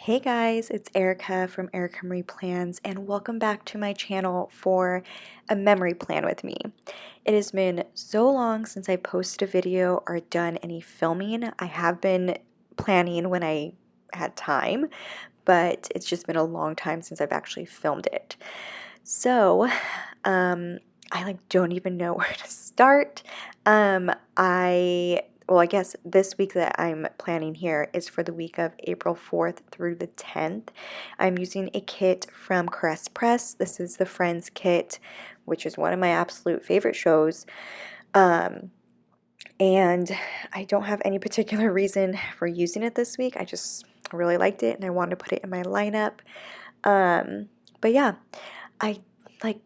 Hey guys, it's Erica from Erica Marie Plans, and welcome back to my channel for a memory plan with me. It has been so long since I posted a video or done any filming. I have been planning when I had time, but it's just been a long time since I've actually filmed it. So, I don't even know where to start. I guess this week that I'm planning here is for the week of April 4th through the 10th. I'm using a kit from Caress Press. This is the Friends kit, which is one of my absolute favorite shows. And I don't have any particular reason for using it this week. I just really liked it and I wanted to put it in my lineup. But yeah, I I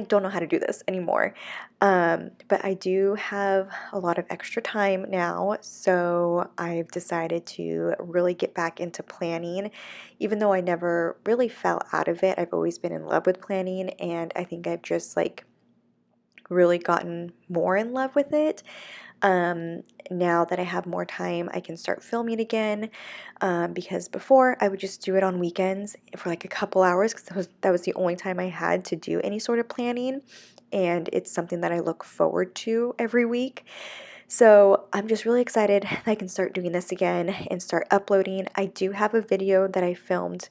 don't know how to do this anymore. But I do have a lot of extra time now, so I've decided to really get back into planning. Even though I never really fell out of it, I've always been in love with planning, and I think I've just really gotten more in love with it. Now that I have more time, I can start filming again, because before I would just do it on weekends for like a couple hours because that was the only time I had to do any sort of planning, and it's something that I look forward to every week. So I'm just really excited that I can start doing this again and start uploading. I do have a video that I filmed,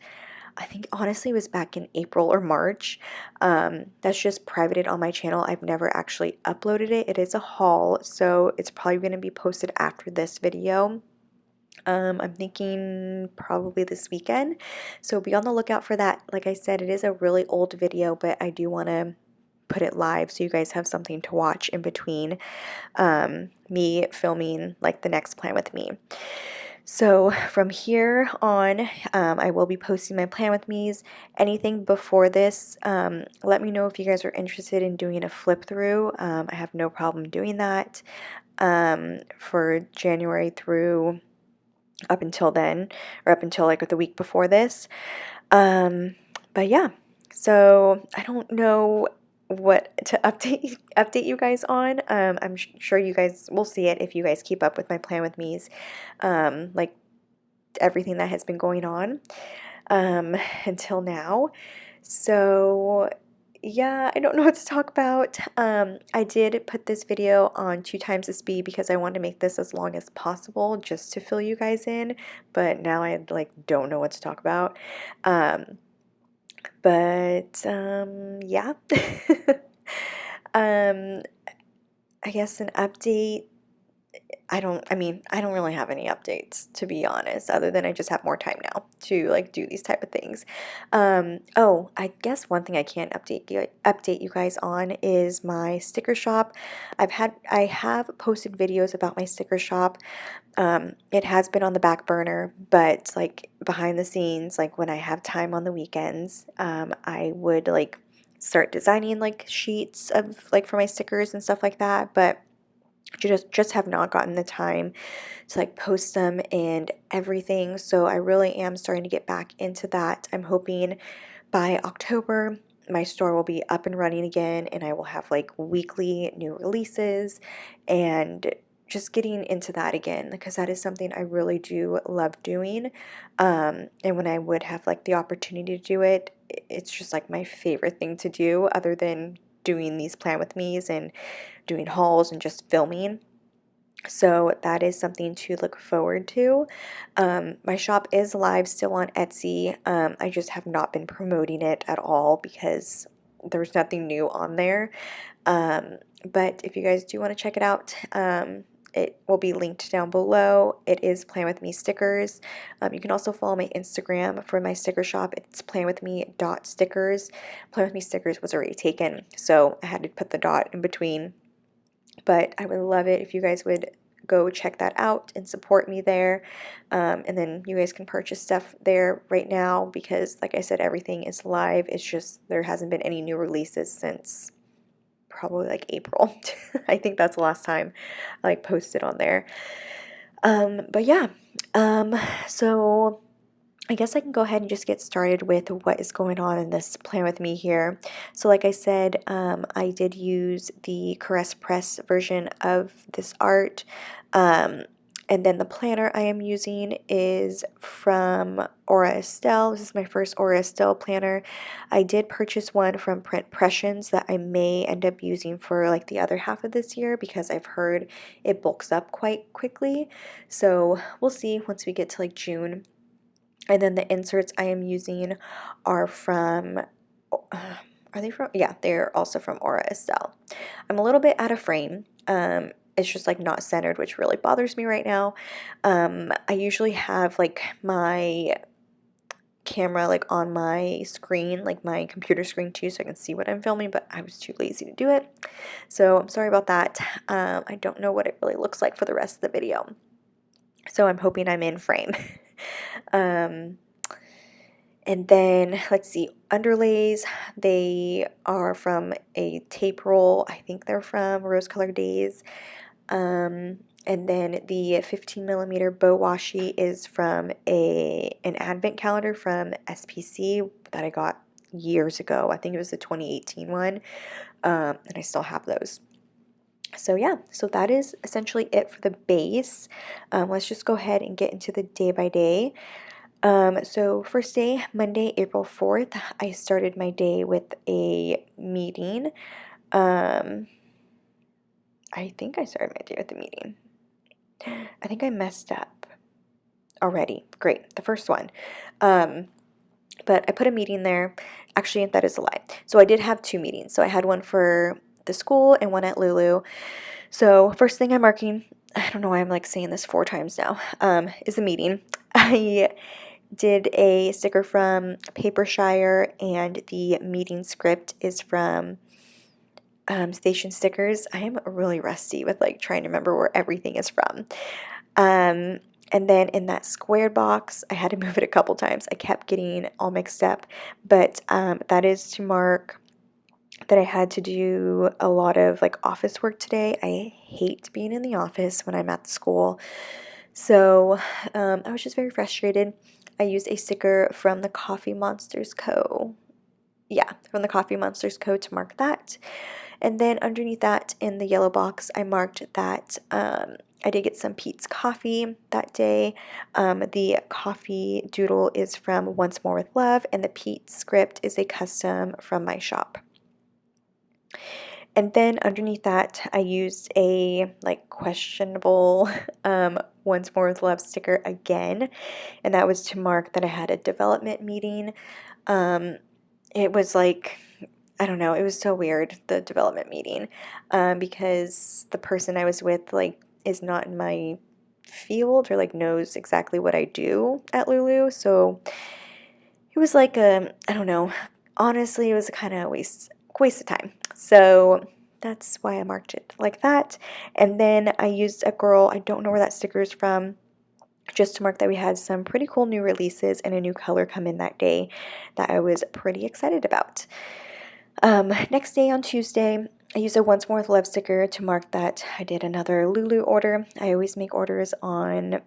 I think honestly it was back in April or March. That's just privated on my channel. I've never actually uploaded it. It is a haul, so it's probably going to be posted after this video. I'm thinking probably this weekend, so be on the lookout for that. Like I said, it is a really old video, but I do want to put it live so you guys have something to watch in between me filming like the next plan with me. So from here on, I will be posting my plan with me's. Anything before this, let me know if you guys are interested in doing a flip through. I have no problem doing that for January through up until then, or up until like the week before this. But yeah, so I don't know what to update you guys on. I'm sure you guys will see it if you guys keep up with my plan with me's, like everything that has been going on until now. So yeah, I don't know what to talk about. I did put this video on 2 times the speed because I wanted to make this as long as possible just to fill you guys in, but now I don't know what to talk about. Yeah. um, I guess an update. I don't really have any updates, to be honest, other than I just have more time now to do these type of things. Oh, I guess one thing I can update you guys on is my sticker shop. I have posted videos about my sticker shop. It has been on the back burner, but behind the scenes, when I have time on the weekends, I would start designing sheets of for my stickers and stuff like that, but just have not gotten the time to post them and everything. So I really am starting to get back into that. I'm hoping by October my store will be up and running again and I will have weekly new releases and just getting into that again because that is something I really do love doing. And when I would have the opportunity to do it, it's just my favorite thing to do other than doing these plan with me's and doing hauls and just filming. So that is something to look forward to. My shop is live still on Etsy. I just have not been promoting it at all because there's nothing new on there. But if you guys do want to check it out, it will be linked down below. It is Plan With Me stickers. You can also follow my Instagram for my sticker shop. It's planwithme.stickers. Plan With Me stickers was already taken, so I had to put the dot in between. But I would love it if you guys would go check that out and support me there. And then you guys can purchase stuff there right now because, like I said, everything is live. It's just there hasn't been any new releases since probably April. I think that's the last time I posted on there. But yeah, so I guess I can go ahead and just get started with what is going on in this plan with me here. So like I said, I did use the Caress Press version of this art, And then the planner I am using is from Aura Estelle. This is my first Aura Estelle planner. I did purchase one from Printpressions that I may end up using for like the other half of this year because I've heard it bulks up quite quickly. So we'll see once we get to like June. And then the inserts I am using are from, are they from? Yeah, they're also from Aura Estelle. I'm a little bit out of frame. It's just like not centered, which really bothers me right now. I usually have like my camera like on my screen, like my computer screen too, so I can see what I'm filming, but I was too lazy to do it. So I'm sorry about that. I don't know what it really looks like for the rest of the video. So I'm hoping I'm in frame. And then, let's see, underlays, they are from a tape roll. I think they're from Rose Colored Days. And then the 15 millimeter bow washi is from an advent calendar from SPC that I got years ago. I think it was the 2018 one, and I still have those. So yeah, so that is essentially it for the base. Let's just go ahead and get into the day by day. So first day, Monday, April 4th, I started my day with a meeting. I think I started my day with a meeting. I think I messed up already. Great, the first one. But I put a meeting there. Actually, that is a lie. So I did have 2 meetings. So I had one for the school and one at Lulu. So first thing I'm marking, I don't know why I'm like saying this 4 times now, is a meeting. I did a sticker from Papershire, and the meeting script is from Station Stickers. I am really rusty with like trying to remember where everything is from. And then in that squared box, I had to move it a couple times. I kept getting all mixed up, but that is to mark that I had to do a lot of like office work today. I hate being in the office when I'm at the school. So I was just very frustrated. I used a sticker from the Coffee Monsters Co. Yeah, from the Coffee Monsters Co. to mark that. And then underneath that in the yellow box, I marked that I did get some Peet's coffee that day. The coffee doodle is from Once More with Love, and the Peet's script is a custom from my shop. And then underneath that, I used a like questionable Once More with Love sticker again, and that was to mark that I had a development meeting. It was like, I don't know, it was so weird, the development meeting, because the person I was with like is not in my field or like knows exactly what I do at Lulu, so it was like I don't know, honestly it was kind of a waste of time. So that's why I marked it like that. And then I used a girl, I don't know where that sticker is from, just to mark that we had some pretty cool new releases and a new color come in that day that I was pretty excited about. Next day on Tuesday, I used a Once More with Love sticker to mark that I did another Lulu order. I always make orders on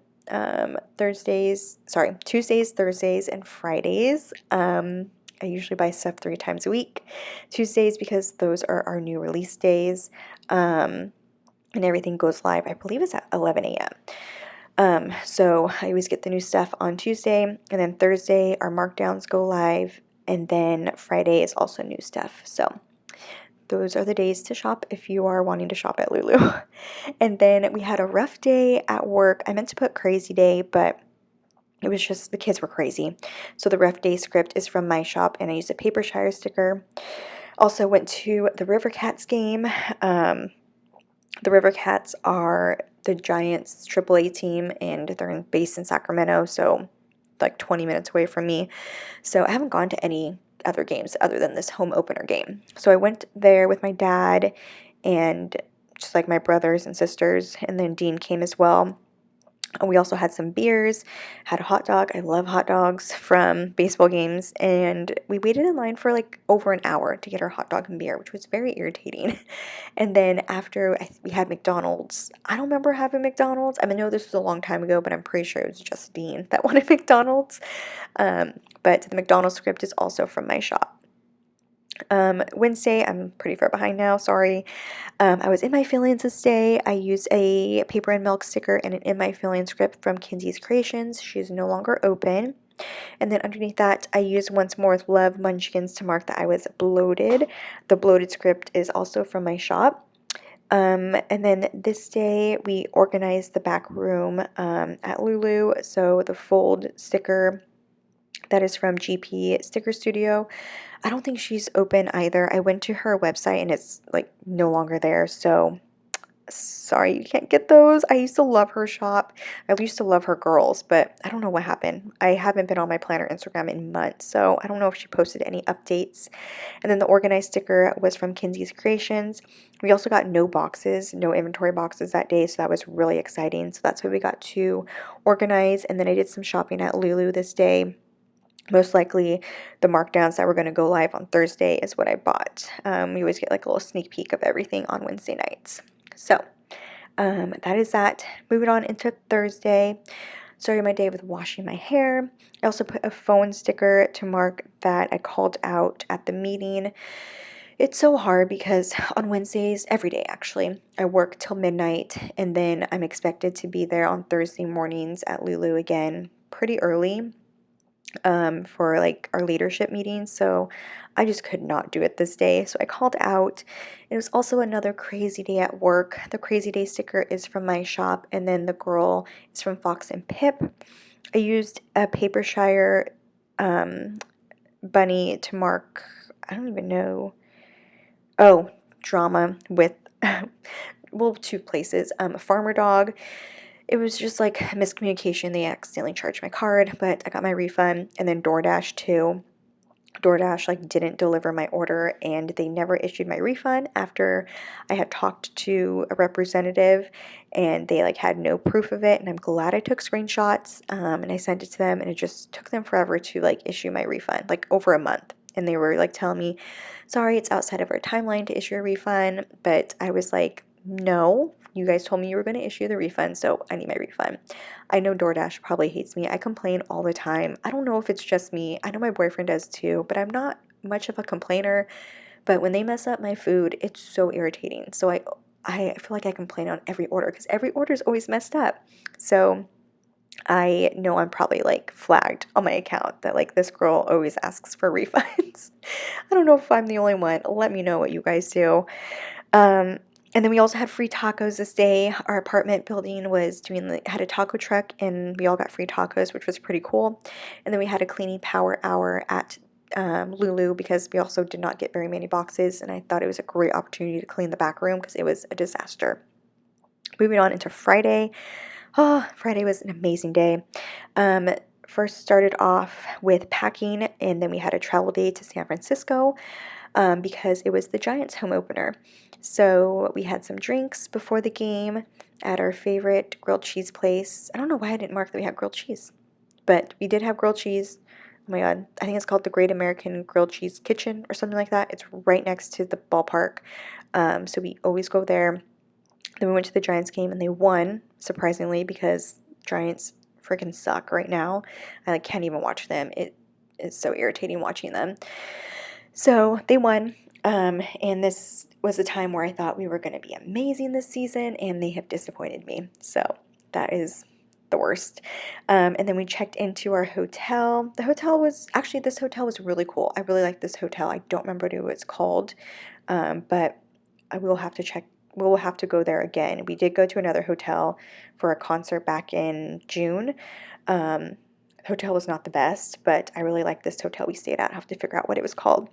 Tuesdays, Thursdays, and Fridays. I usually buy stuff 3 times a week. Tuesdays because those are our new release days, and everything goes live, I believe it's at 11 a.m. So I always get the new stuff on Tuesday, and then Thursday our markdowns go live, and then Friday is also new stuff. So those are the days to shop if you are wanting to shop at Lulu. And then we had a rough day at work. I meant to put crazy day, but it was just the kids were crazy. So the rough day script is from my shop, and I used a Papershire sticker. Also went to the River Cats game. The River Cats are the Giants AAA team, and they're based in Sacramento, so like 20 minutes away from me. So I haven't gone to any other games other than this home opener game. So I went there with my dad and just like my brothers and sisters, and then Dean came as well. We also had some beers, had a hot dog. I love hot dogs from baseball games. And we waited in line for like over an hour to get our hot dog and beer, which was very irritating. And then after we had McDonald's. I don't remember having McDonald's. I know this was a long time ago, but I'm pretty sure it was just Dean that wanted McDonald's. But the McDonald's script is also from my shop. Wednesday, I'm pretty far behind now, sorry. I was in my feelings this day. I used a paper and milk sticker and an in my feelings script from Kinsey's Creations. She is no longer open. And then underneath that, I used Once More with Love Munchkins to mark that I was bloated. The bloated script is also from my shop. And then this day, we organized the back room at Lulu. So the fold sticker that is from GP Sticker Studio. I don't think she's open either. I went to her website and it's like no longer there. So sorry, you can't get those. I used to love her shop. I used to love her girls, but I don't know what happened. I haven't been on my planner Instagram in months, so I don't know if she posted any updates. And then the organized sticker was from Kinsey's Creations. We also got no boxes, no inventory boxes that day, so that was really exciting. So that's why we got to organize. And then I did some shopping at Lulu this day. Most likely the markdowns that were going to go live on Thursday is what I bought. We always get like a little sneak peek of everything on Wednesday nights. So that is that. Moving on into Thursday. Started my day with washing my hair. I also put a phone sticker to mark that I called out at the meeting. It's so hard because on Wednesdays, every day actually, I work till midnight and then I'm expected to be there on Thursday mornings at Lulu again pretty early for like our leadership meeting. So I just could not do it this day. So I called out. It was also another crazy day at work. The crazy day sticker is from my shop, and then the girl is from Fox and Pip. I used a Papershire bunny to mark, I don't even know. Oh, drama with, well, two places. A farmer dog. It was just like miscommunication. They accidentally charged my card, but I got my refund. And then DoorDash too. DoorDash like didn't deliver my order and they never issued my refund after I had talked to a representative and they like had no proof of it. And I'm glad I took screenshots and I sent it to them, and it just took them forever to like issue my refund, like over a month. And they were like telling me, sorry, it's outside of our timeline to issue a refund. But I was like, no, you guys told me you were going to issue the refund, so I need my refund. I know DoorDash probably hates me. I complain all the time. I don't know if it's just me. I know my boyfriend does too, but I'm not much of a complainer. But when they mess up my food, it's so irritating. So I feel like I complain on every order because every order is always messed up. So I know I'm probably like flagged on my account that like this girl always asks for refunds. I don't know if I'm the only one. Let me know what you guys do. And then we also had free tacos this day. Our apartment building was had a taco truck, and we all got free tacos, which was pretty cool. And then we had a cleaning power hour at Lulu because we also did not get very many boxes, and I thought it was a great opportunity to clean the back room because it was a disaster. Moving on into Friday. Oh, Friday was an amazing day. First started off with packing, and then we had a travel day to San Francisco because it was the Giants home opener. So we had some drinks before the game at our favorite grilled cheese place. I don't know why I didn't mark that we had grilled cheese, but we did have grilled cheese. Oh my God, I think it's called the Great American Grilled Cheese Kitchen or something like that. It's right next to the ballpark. So we always go there. Then we went to the Giants game and they won, surprisingly, because Giants freaking suck right now. I like, can't even watch them. It is so irritating watching them. So they won, and this was a time where I thought we were going to be amazing this season, and they have disappointed me. So that is the worst. And then we checked into our hotel. This hotel was really cool. I really like this hotel. I don't remember what it's called, but I will have to check. We'll have to go there again. We did go to another hotel for a concert back in June. Hotel was not the best, but I really like this hotel we stayed at. I have to figure out what it was called.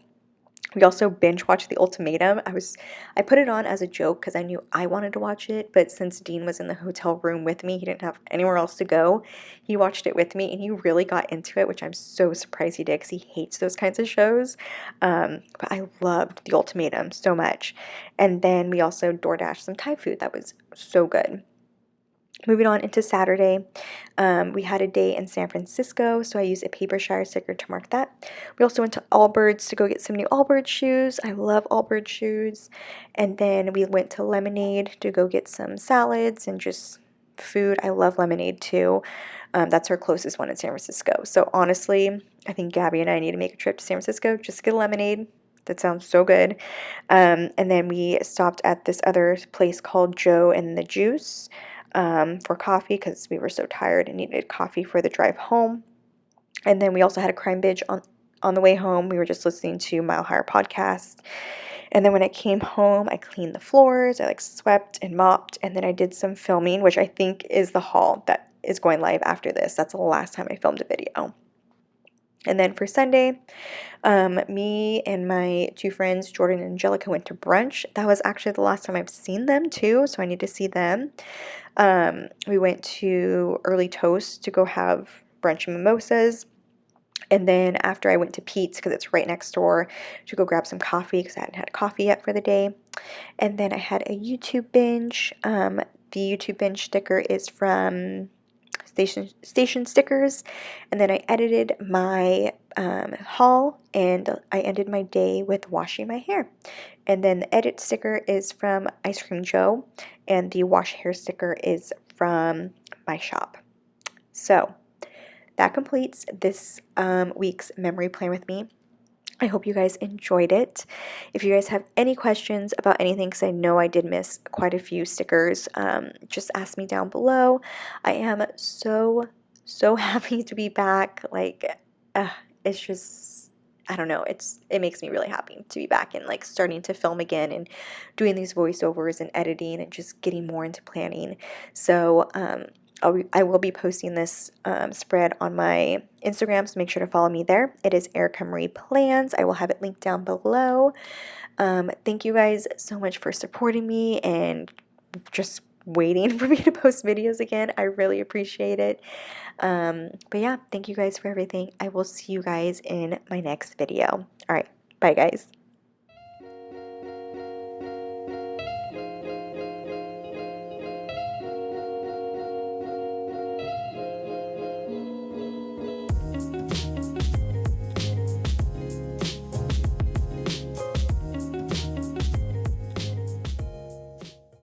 We also binge watched The Ultimatum. I put it on as a joke because I knew I wanted to watch it, but since Dean was in the hotel room with me, he didn't have anywhere else to go. He watched it with me and he really got into it, which I'm so surprised he did because he hates those kinds of shows. But I loved The Ultimatum so much. And then we also DoorDashed some Thai food that was so good. Moving on into Saturday, we had a day in San Francisco, so I used a Papershire sticker to mark that. We also went to Allbirds to go get some new Allbirds shoes. I love Allbirds shoes. And then we went to Lemonade to go get some salads and just food. I love Lemonade too. That's our closest one in San Francisco. So honestly, I think Gabby and I need to make a trip to San Francisco just to get a lemonade. That sounds so good. And then we stopped at this other place called Joe and the Juice for coffee because we were so tired and needed coffee for the drive home. And then we also had a crime binge on the way home. We were just listening to Mile Higher podcast. And then when I came home, I cleaned the floors, I like swept and mopped, and then I did some filming, which I think is the haul that is going live after this. That's the last time I filmed a video. And then for Sunday, me and my two friends, Jordan and Angelica, went to brunch. That was actually the last time I've seen them too, so I need to see them. We went to Early Toast to go have brunch and mimosas. And then after I went to Pete's, because it's right next door, to go grab some coffee because I hadn't had coffee yet for the day. And then I had a YouTube binge. The YouTube binge sticker is from Station Stickers. And then I edited my haul, and I ended my day with washing my hair. And then the edit sticker is from Ice Cream Joe, and the wash hair sticker is from my shop. So that completes this week's memory plan with me. I hope you guys enjoyed it. If you guys have any questions about anything, because I know I did miss quite a few stickers, just ask me down below. I am so happy to be back. Like, it's just, I don't know, it makes me really happy to be back and like starting to film again and doing these voiceovers and editing and just getting more into planning. So I will be posting this spread on my Instagram, so make sure to follow me there. It is Erica Marie Plans. I will have it linked down below. Thank you guys so much for supporting me and just waiting for me to post videos again. I really appreciate it. But yeah, thank you guys for everything. I will see you guys in my next video. All right, bye guys.